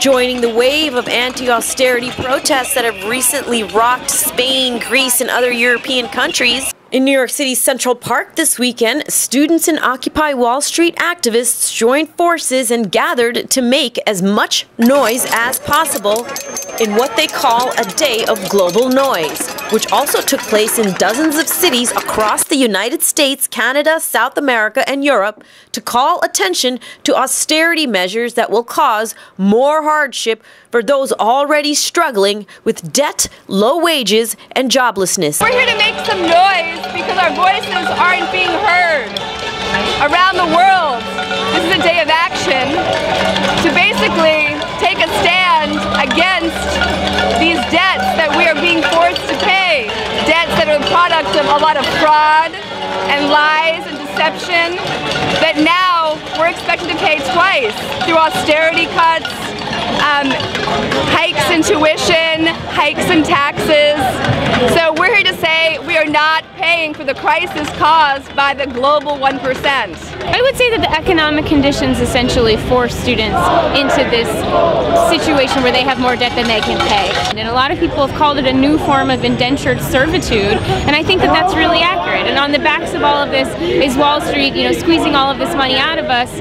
joining the wave of anti-austerity protests that have recently rocked Spain, Greece, and other European countries. In New York City's Central Park this weekend, students and Occupy Wall Street activists joined forces and gathered to make as much noise as possible in what they call a day of global noise, which also took place in dozens of cities across the United States, Canada, South America, and Europe to call attention to austerity measures that will cause more hardship for those already struggling with debt, low wages, and joblessness. We're here to make some noise because our voices aren't being heard around the world. This is a day of action to basically take a stand against these debts that we are being forced to pay. Debts that are the product of a lot of fraud and lies and deception that now we're expected to pay twice through austerity cuts, hikes in tuition, hikes in taxes. So we're here to say we are not paying for the crisis caused by the global 1%. I would say that the economic conditions essentially force students into this situation where they have more debt than they can pay. And a lot of people have called it a new form of indentured servitude, and I think that that's really accurate. And on the backs of all of this is Wall Street, squeezing all of this money out of us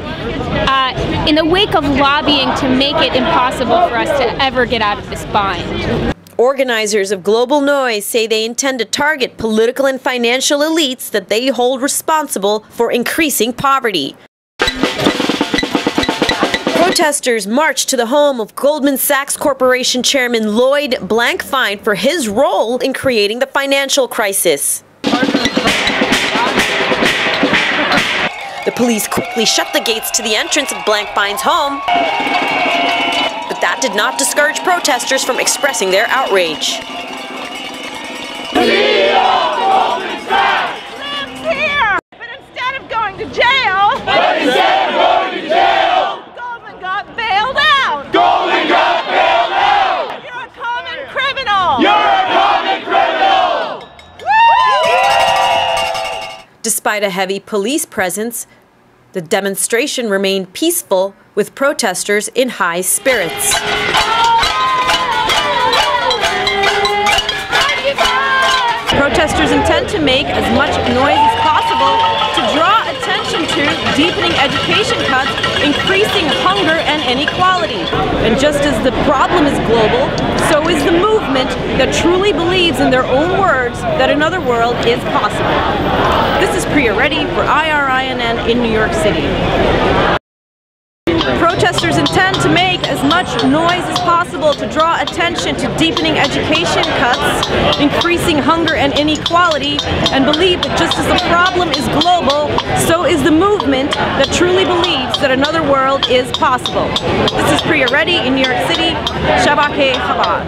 in the wake of lobbying to make it impossible for us to ever get out of this bind. Organizers of Global Noise say they intend to target political and financial elites that they hold responsible for increasing poverty. Protesters marched to the home of Goldman Sachs Corporation Chairman Lloyd Blankfein for his role in creating the financial crisis. The police quickly shut the gates to the entrance of Blankfein's home, but that did not discourage protesters from expressing their outrage. Lives here, but instead of going to jail, Goldman got bailed out. Goldman got bailed out! You're a common criminal. You're a common criminal! Despite a heavy police presence, the demonstration remained peaceful, with protesters in high spirits. Protesters intend to make as much noise as possible to draw attention to deepening education cuts, increasing hunger and inequality. And just as the problem is global, so is the movement that truly believes in their own words that another world is possible. This is Priya Reddy for IRINN in New York City. Protesters intend to make as much noise as possible to draw attention to deepening education cuts, increasing hunger and inequality, and believe that just as the problem is global, so is the movement that truly believes that another world is possible. This is Priya Reddy in New York City. Shabbat Chabad.